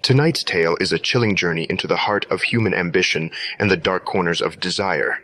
Tonight's tale is a chilling journey into the heart of human ambition and the dark corners of desire.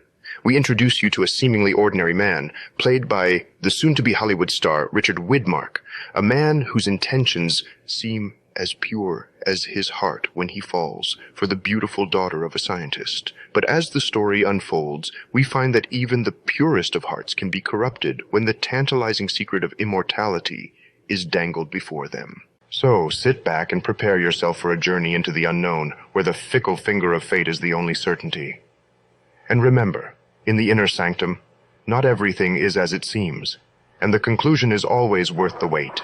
We introduce you to a seemingly ordinary man, played by the soon-to-be Hollywood star Richard Widmark, a man whose intentions seem as pure as his heart when he falls for the beautiful daughter of a scientist. But as the story unfolds, we find that even the purest of hearts can be corrupted when the tantalizing secret of immortality is dangled before them. So, sit back and prepare yourself for a journey into the unknown, where the fickle finger of fate is the only certainty. And remember, in the Inner Sanctum, not everything is as it seems, and the conclusion is always worth the wait.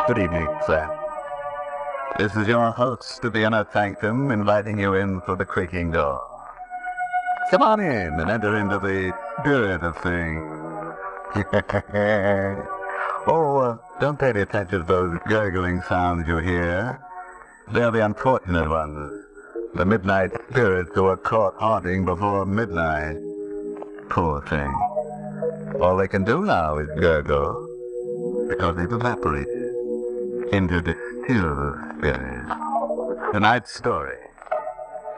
Good evening, sir. This is your host of the Inner Sanctum, inviting you in for the creaking door. Come on in and enter into the spirit of things. Don't pay any attention to those gurgling sounds you hear. They're the unfortunate ones. The midnight spirits who are caught haunting before midnight. Poor thing. All they can do now is gurgle, because they've evaporated into the still spirit. Tonight's story.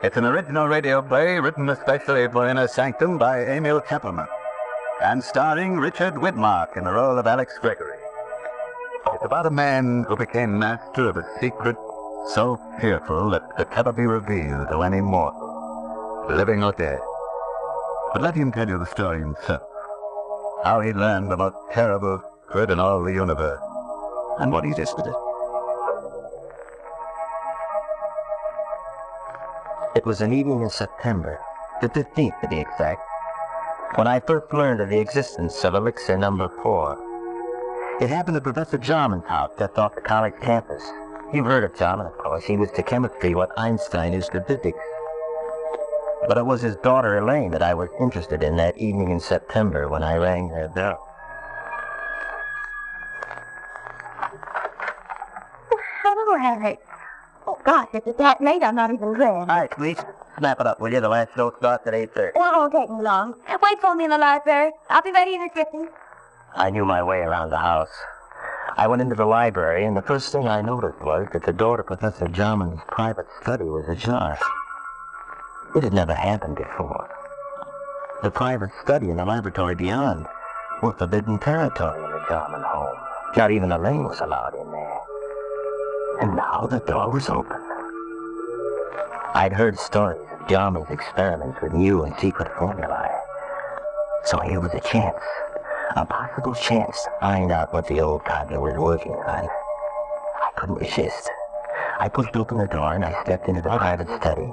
It's an original radio play written especially for Inner Sanctum by Emil Kepperman, and starring Richard Widmark in the role of Alex Gregory. It's about a man who became master of a secret so fearful that it could never be revealed to any mortal, living or dead. But let him tell you the story himself, how he learned the most terrible secret in all the universe, and what he did with it. It was an evening in September, the 15th to be exact, when I first learned of the existence of Elixr number 4. It happened at Professor Jarman's house just off the college campus. You've heard of Jarman, of course. He was to chemistry what Einstein is to physics. But it was his daughter Elaine that I was interested in that evening in September when I rang her bell. Hello, Harry. Oh, gosh, if it's that late, I'm not even dressed. All right, please. Snap it up, will you? The last show starts at 8:30. Well, it won't take me long. Wait for me in the library. I'll be ready in a jiffy. I knew my way around the house. I went into the library, and the first thing I noticed was that the door to Professor Jarman's private study was ajar. It had never happened before. The private study and the laboratory beyond were forbidden territory in the Jarman home. Not even Elaine was allowed in there. And now the door was open. I'd heard stories of Jarman's experiments with new and secret formulae. So here was a chance, a possible chance to find out what the old codger was working on. I couldn't resist. I pushed open the door and I stepped into the private study.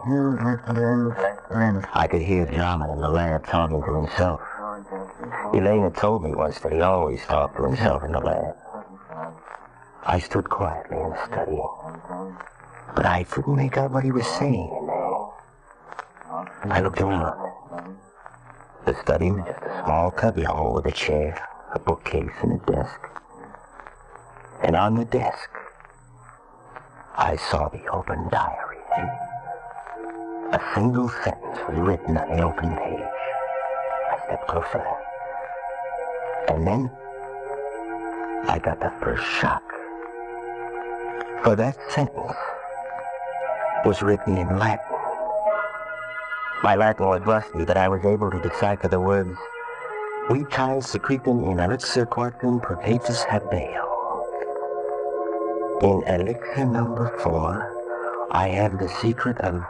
I could hear Jarman in the lab talking to himself. Elaine had told me once that he always talked to himself in the lab. I stood quietly in the study, but I couldn't make out what he was saying in there. I looked around. The study was just a small cubbyhole with a chair, a bookcase, and a desk. And on the desk, I saw the open diary. A single sentence was written on the open page. I stepped closer. And then, I got the first shock. For that sentence was written in Latin. My Latin was rusty, but I was able to decipher the words, Vitae secretum in Elixr quartum perpetus habeo. In Elixr number 4, I have the secret of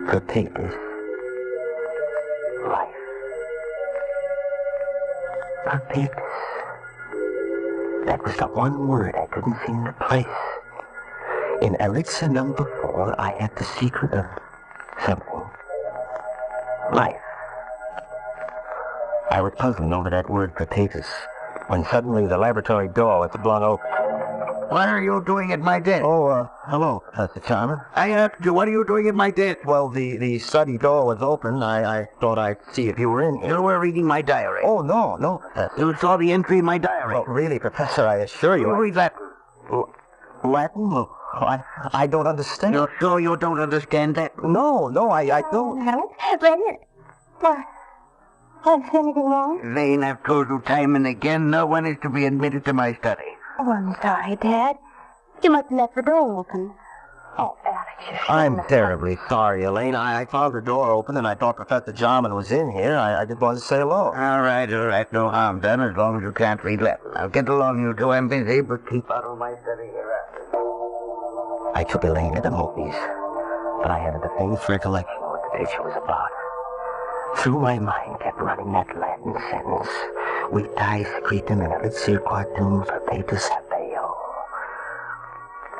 perpetus life. Perpetus. That was the one word I couldn't seem to place. In Elixr number 4, I had the secret of something. Life. I was puzzling over that word perpetus, when suddenly the laboratory door was flung open. What are you doing at my desk? Hello, Professor Jarman. I asked you, what are you doing at my desk? Well, the study door was open. I thought I'd see if you were in here. You were reading my diary. Oh, no, Professor. You saw the entry in my diary. Well, really, Professor, I assure you. You read Latin. Latin? Well, I don't understand. You're sure you don't understand that? No, I don't. Hello, Brenda. Why? Is anything wrong? Elaine, I've told you time and again, no one is to be admitted to my study. Oh, I'm sorry, Dad. You must have left the door open. Oh, Alex, I'm terribly sorry, Elaine. I found the door open and I thought Professor Jarman was in here. I just wanted to say hello. All right, no harm done as long as you can't read Latin. Now get along, you two. I'm busy, but keep out of my study hereafter. I took Elaine to the movies, but I had a faint recollection of what the picture was about. Through my mind kept running that Latin sentence, Vitae secretum in Elixr quartum perpetuus habeo.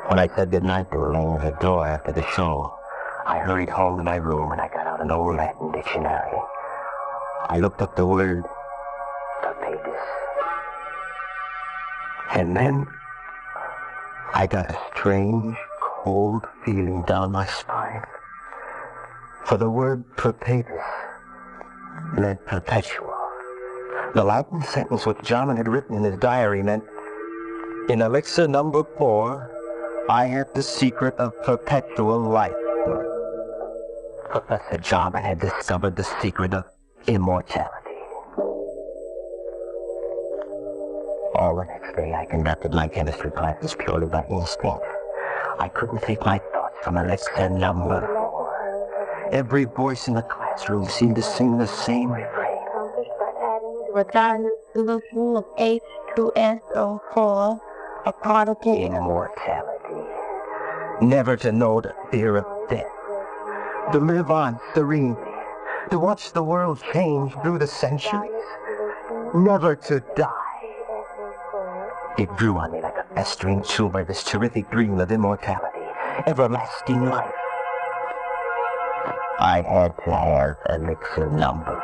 When I said goodnight to Elaine at her door after the show, I hurried home to my room and I got out an old Latin dictionary. I looked up the word perpetuus. And then I got a strange, cold feeling down my spine. For the word perpetuus meant perpetual. The Latin sentence which Jarman had written in his diary meant, in Elixr number 4, I have the secret of perpetual life. Professor Jarman had discovered the secret of immortality. All the next day I conducted my chemistry classes purely by instinct. I couldn't take my thoughts from Elixr number 4. Every voice in the classroom seemed to sing the same refrain. A giant solution of H2SO4, a particle. Immortality. Never to know the fear of death. To live on serenely. To watch the world change through the centuries. Never to die. It grew on me like a festering tumor, this terrific dream of immortality, everlasting life. I had to have Elixr number 4.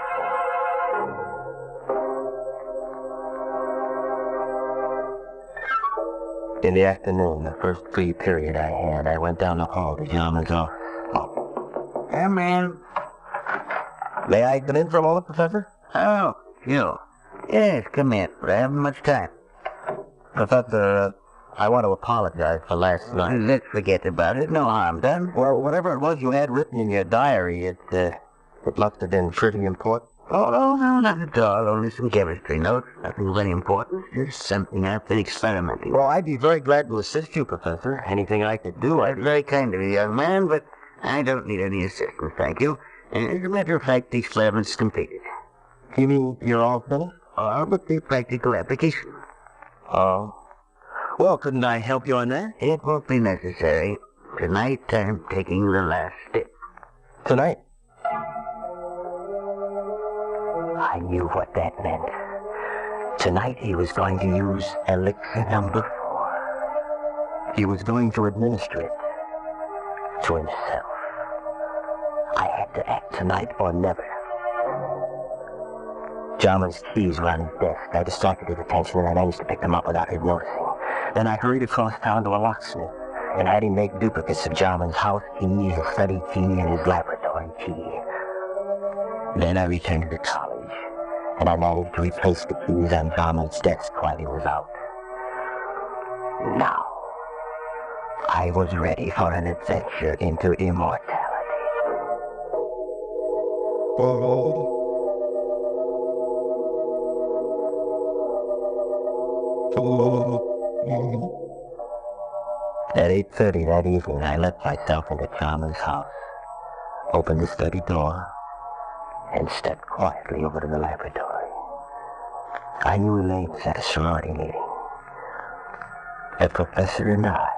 In the afternoon, the first free period I had, I went down the hall to Jarman's office. Come in. May I come in for a moment, Professor? Oh, you. Yes, come in, but I haven't much time. Professor, I want to apologize for last night. Let's forget about it. No harm done. Well, whatever it was you had written in your diary, it must have been pretty important. Oh, no, not at all. Only some chemistry notes. Nothing very important. Just something I've been experimenting with. Well, I'd be very glad to assist you, Professor. Anything I could do, That's very kind of you, young man, but I don't need any assistance, thank you. As a matter of fact, the experiment's completed. You mean you're all finished? But the practical application. Oh. Well, couldn't I help you on that? It won't be necessary. Tonight I'm taking the last step. Tonight? I knew what that meant. Tonight he was going to use Elixr number 4. He was going to administer it to himself. I had to act tonight or never. Jarman's keys were on his desk. I distracted his attention and I managed to pick them up without him noticing. Then I hurried across town to a locksmith and had him make duplicates of Jarman's house key, his study key, and his laboratory key. Then I returned to college, and I managed to replace the keys on Jarman's desk while he was out. Now, I was ready for an adventure into immortality. At 8:30 that evening, I let myself into Jarman's house, opened the study door, and stepped quietly over to the laboratory. I knew Elaine was at a sorority meeting. The professor and I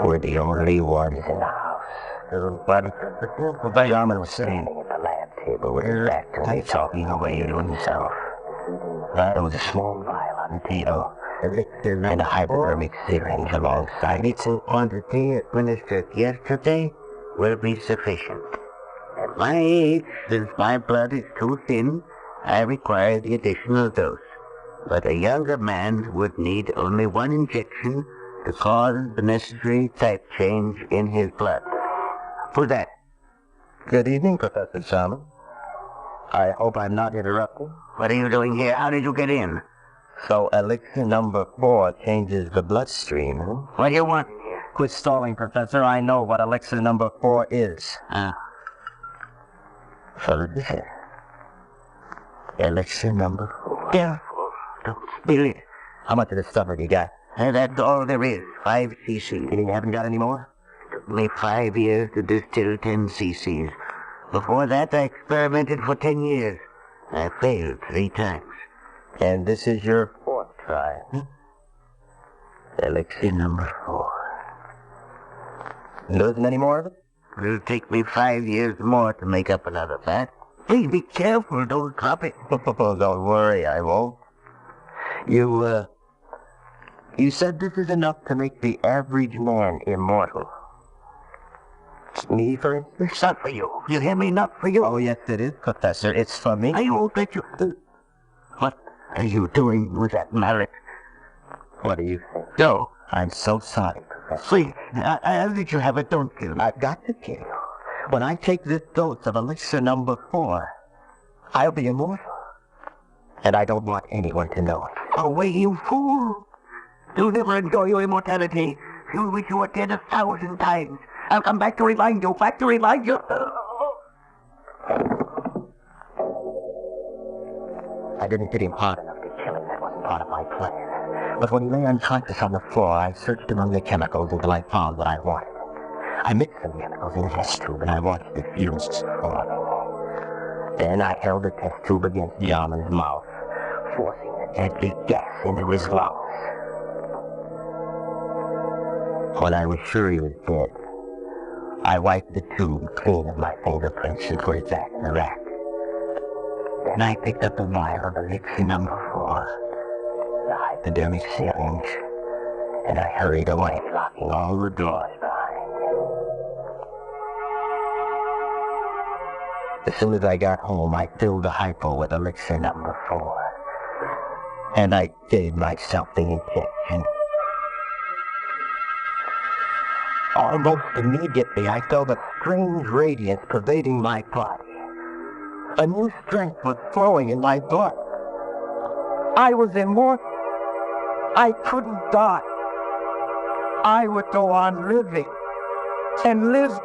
were the only ones in the house. Jarman was standing at the lab table with his back to me, talking away to himself. There was a small vial on the table, and a hypodermic syringe alongside it. The quantity administered yesterday will be sufficient. At my age, since my blood is too thin, I require the additional dose. But a younger man would need only one injection to cause the necessary type change in his blood. For that. Good evening, Professor Jarman. I hope I'm not interrupting. What are you doing here? How did you get in? So Elixr number 4 changes the bloodstream, huh? What do you want here? Quit stalling, Professor. I know what Elixr number 4 is. So this is Elixr number 4. Careful. Don't spill it. How much of the stuff have you got? And that's all there is. 5 cc's. You haven't got any more? Took me 5 years to distill 10 cc's. Before that, I experimented for 10 years. I failed 3 times. And this is your 4th try. Elixr number 4. And there isn't any more of it? It'll take me 5 years more to make up another batch. Please be careful, don't drop it. Don't worry, I won't. You said this is enough to make the average man immortal. Me, for instance? It's not for you. You hear me? Not for you. Oh, yes, it is, Professor. It's for me. I won't let you... What are you doing with that mallet? What do you think? No. I'm so sorry, Professor. Please, I'll let you have it. Don't kill me. I've got to kill you. When I take this dose of Elixr number 4, I'll be immortal. And I don't want anyone to know it. Away, you fool! You'll never enjoy your immortality. You'll wish you were dead 1,000 times. I'll come back to remind you, I didn't hit him hard enough to kill him. That wasn't part of my plan. But when he lay unconscious on the floor, I searched among the chemicals until I found what I wanted. I mixed some chemicals in a test tube and I watched the fumes forming. Then I held the test tube against Jarman's mouth, forcing the deadly gas into his lungs. When I was sure he was dead, I wiped the tube clean of my fingerprints and put it back in the rack. Then I picked up a vial of Elixr number 4, the hypodermic syringe, and I hurried away, locking all the doors behind me. As soon as I got home, I filled the hypo with Elixr number 4, and I gave myself the injection. Almost immediately, I felt a strange radiance pervading my body. A new strength was flowing in my blood. I was immortal. I couldn't die. I would go on living, and living,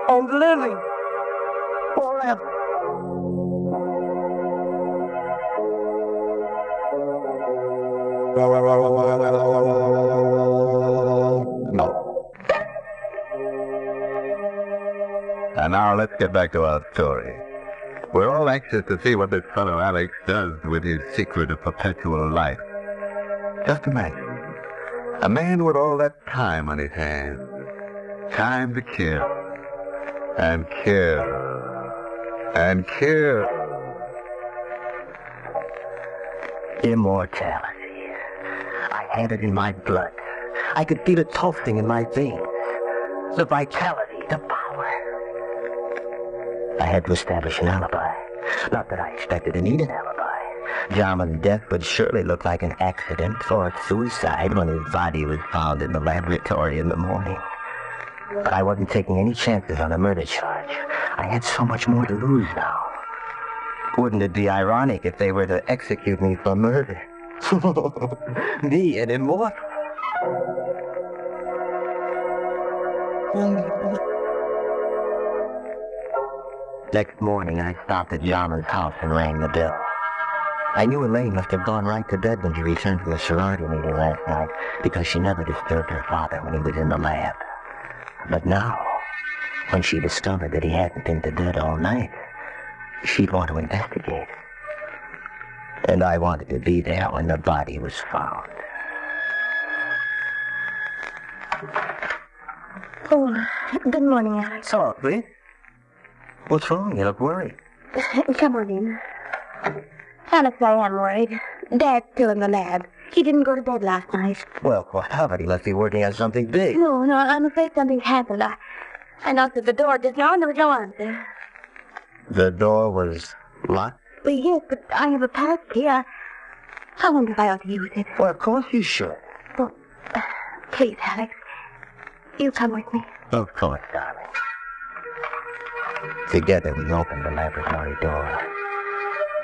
and living forever. No. And now let's get back to our story. We're all anxious to see what this fellow Alex does with his secret of perpetual life. Just imagine, a man with all that time on his hands. Time to kill. And kill. And kill. Immortality. I had it in my blood. I could feel it pulsing in my veins. The vitality, the power. I had to establish an alibi. Not that I expected to need an alibi. Jarman's death would surely look like an accident or suicide when his body was found in the laboratory in the morning. But I wasn't taking any chances on a murder charge. I had so much more to lose now. Wouldn't it be ironic if they were to execute me for murder? Me, an immortal. Next morning, I stopped at Jarman's house and rang the bell. I knew Elaine must have gone right to bed when she returned from the sorority meeting last night, because she never disturbed her father when he was in the lab. But now, when she discovered that he hadn't been to bed all night, she'd want to investigate. And I wanted to be there when the body was found. Oh, good morning, Alex. Hello, please. What's wrong? You look worried. Come on in. Alex, I am worried. Dad's still in the lab. He didn't go to bed last night. Well, what of it? He must be working on something big. No, I'm afraid something happened. I knocked at the door just now and there was no answer. The door was locked? Well, yes, but I have a pass key. I wonder if I ought to use it. Well, of course you should. Well, please, Alex. You come with me. Of course, darling. Together we opened the laboratory door.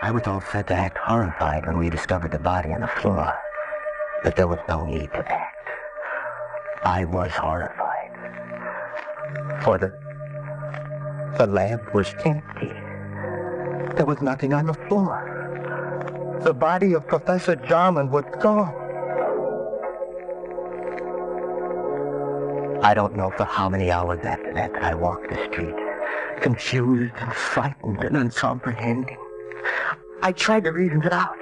I was all set to act horrified when we discovered the body on the floor. But there was no need to act. I was horrified. For The lab was empty. There was nothing on the floor. The body of Professor Jarman was gone. I don't know for how many hours after that I walked the street, confused and frightened and uncomprehending. I tried to reason it out,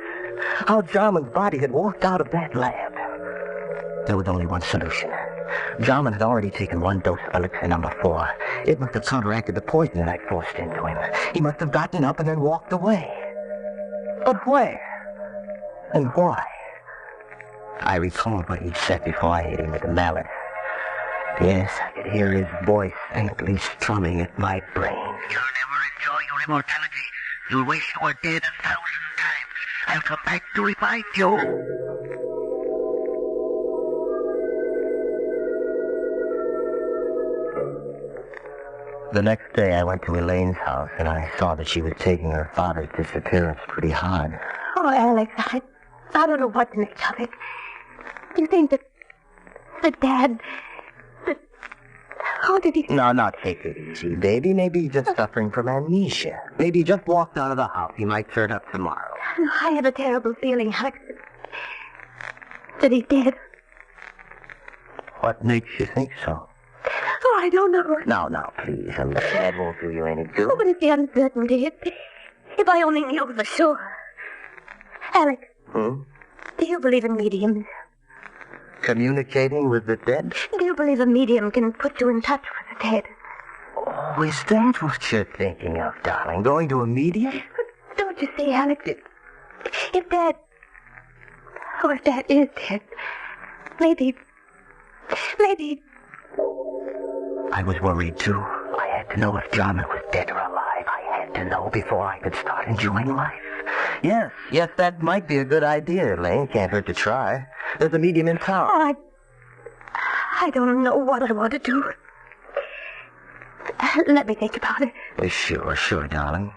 how Jarman's body had walked out of that lab. There was only one solution. Jarman had already taken one dose of Elixr number 4. It must have counteracted the poison that I'd forced into him. He must have gotten up and then walked away. But where? And why? I recalled what he'd said before I hit him with the mallet. Yes, I could hear his voice faintly strumming at my brain. You'll never enjoy your immortality. You'll wish you were dead 1,000 times. I'll come back to revive you. The next day I went to Elaine's house and I saw that she was taking her father's disappearance pretty hard. Oh, Alex, I don't know what to make of it. Do you think that Dad... How did he... No, take it easy, baby. Maybe he's just suffering from amnesia. Maybe he just walked out of the house. He might turn up tomorrow. I have a terrible feeling, Alex, that he's dead. What makes you think so? Oh, I don't know. No, please. That won't do you any good. Oh, but it's the uncertainty. If I only knew for sure. Alex, do you believe in mediums? Communicating with the dead? Do you believe a medium can put you in touch with the dead? Oh, is that what you're thinking of, darling? Going to a medium? But don't you see, Alex, if Dad is dead, maybe... I was worried, too. I had to know if Jarman was dead or alive. I had to know before I could start enjoying life. Yes, that might be a good idea, Elaine. Can't hurt to try. There's a medium in town. Oh, I don't know what I want to do. Let me think about it. Sure, darling.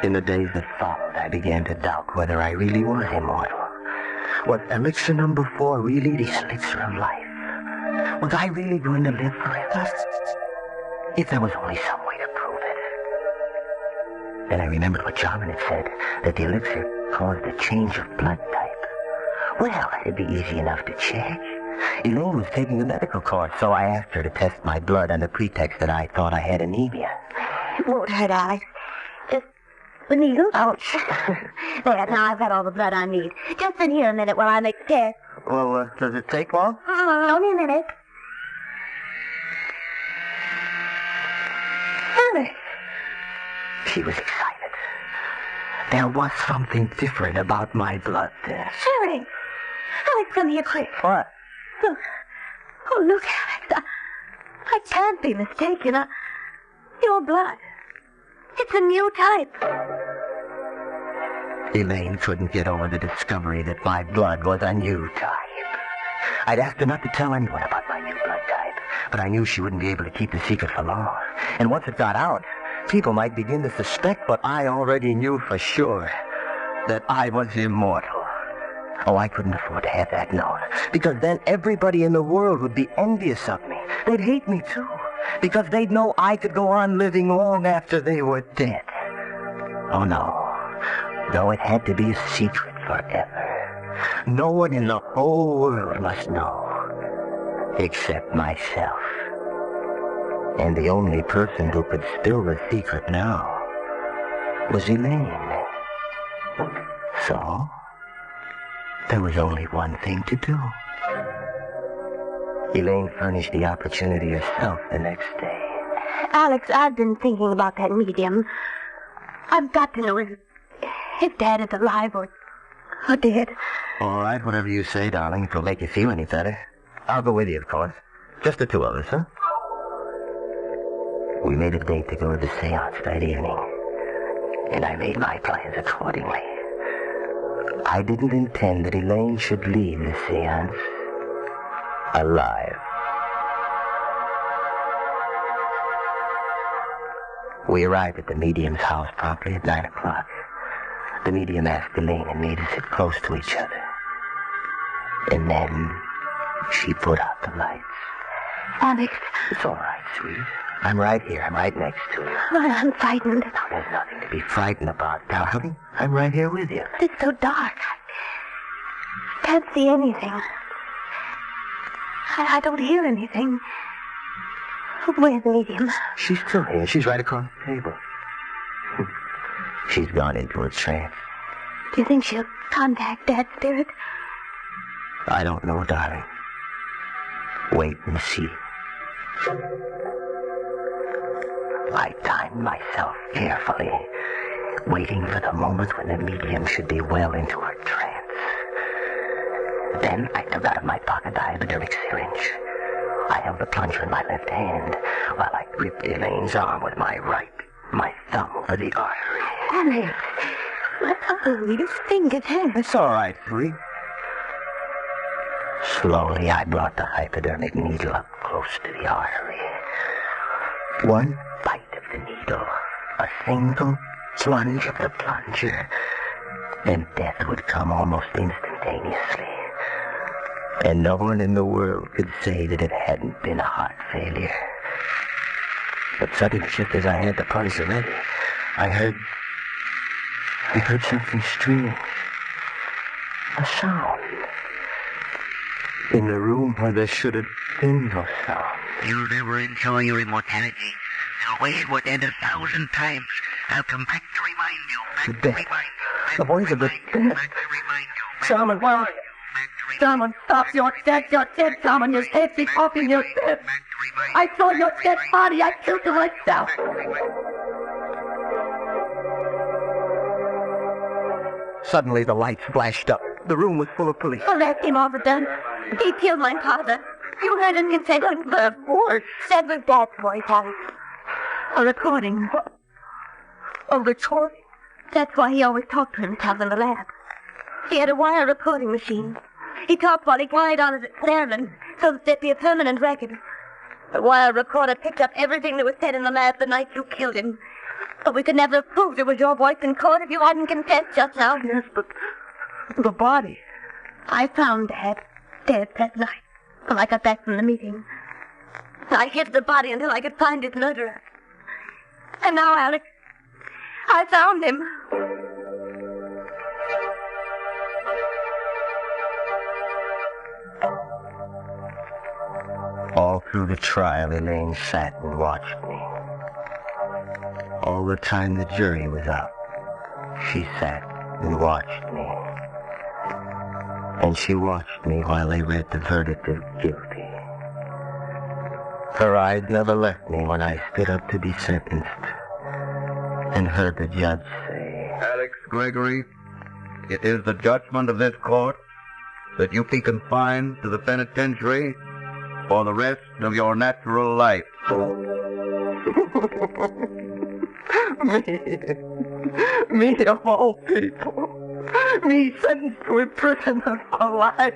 In the days that followed, I began to doubt whether I really was immortal. Was Elixr number 4 really the elixir of life? Was I really going to live forever? If there was only some way to prove it. Then I remembered what Jarman had said, that the elixir caused a change of blood type. Well, it'd be easy enough to check. Elaine was taking a medical course, so I asked her to test my blood on the pretext that I thought I had anemia. It won't hurt, Alex. Just the needle. Ouch. There, now I've got all the blood I need. Just sit here a minute while I make the test. Well, does it take long? Only a minute. Alex. She was excited. There was something different about my blood test. Alex, come here quick. What? Look. Oh, look, Alex. I can't be mistaken. Your blood. It's a new type. Elaine couldn't get over the discovery that my blood was a new type. I'd asked her not to tell anyone about my new blood type, but I knew she wouldn't be able to keep the secret for long. And once it got out, people might begin to suspect, but I already knew for sure that I was immortal. Oh, I couldn't afford to have that known, because then everybody in the world would be envious of me. They'd hate me, too, because they'd know I could go on living long after they were dead. Oh, no. No, it had to be a secret forever. No one in the whole world must know, except myself. And the only person who could spill the secret now was Elaine. So, there was only one thing to do. Elaine furnished the opportunity herself the next day. Alex, I've been thinking about that medium. I've got to know if Dad is alive or dead. All right, whatever you say, darling, if it'll make you feel any better. I'll go with you, of course. Just the two of us, huh? We made a date to go to the seance that evening, and I made my plans accordingly. I didn't intend that Elaine should leave the seance alive. We arrived at the medium's house promptly at 9 o'clock. The medium asked Elaine and me to sit close to each other. And then She put out the lights. Alex, It's all right, sweet. I'm right here. I'm right next to you. I'm frightened. Now, there's nothing to be frightened about, darling. I'm right here with you. It's so dark. I can't see anything. I don't hear anything. Where's Medium? She's still here. She's right across the table. She's gone into a trance. Do you think she'll contact Dad's spirit? I don't know, darling. Wait and see. I timed myself carefully, waiting for the moment when the medium should be well into her trance. Then I took out of my pocket the hypodermic syringe. I held the plunger in my left hand while I gripped Elaine's arm with my right, my thumb over the artery. Alex, you think it's him. It's all right, sweet. Slowly, I brought the hypodermic needle up close to the artery. One bite of the needle, a single plunge of the plunger, and death would come almost instantaneously. And no one in the world could say that it hadn't been a heart failure. But suddenly, just as I had the plunger ready, I heard something strange. A sound. In the room where there should have been no sound. You'll never enjoy your immortality. The way it would end 1,000 times. I'll come back to remind you. The dead. The voice of the dead. Shaman, where are you? Shaman, stop. You're dead, Shaman. You're dead. Be talking, you're dead. I saw your dead body. I killed you myself. Suddenly, the lights flashed up. The room was full of police. Oh, that's him overdone. He killed my father. You heard him say the voice. Said with Dad's voice, Alex. A recording. A recording? That's why he always talked to himself in the lab. He had a wire recording machine. He talked while he cried on his experiment, so that there'd be a permanent record. The wire recorder picked up everything that was said in the lab the night you killed him. But we could never have proved it was your voice in court if you hadn't confessed just now. Yes, but the body. I found Dad dead that night when I got back from the meeting. I hid the body until I could find his murderer. And now, Alex, I found him. All through the trial, Elaine sat and watched me. All the time the jury was out, she sat and watched me. And she watched me while they read the verdict of guilty. Her eyes never left me when I stood up to be sentenced and heard the judge say, Alex Gregory, it is the judgment of this court that you be confined to the penitentiary for the rest of your natural life. Me of all people. Me sentenced to imprisonment for life.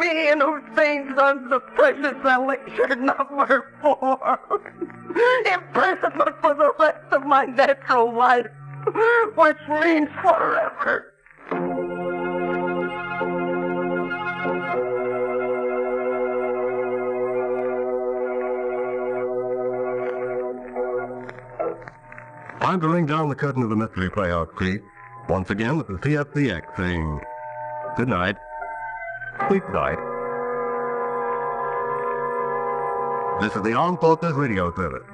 Me and whose things I'm the precious Elixr number 4. Imprisonment for the rest of my natural life, which means forever. Time to ring down the curtain of the mystery playout, Pete. Once again, this is TFCX saying good night. Sleep tight. This is the Armed Forces Radio Service.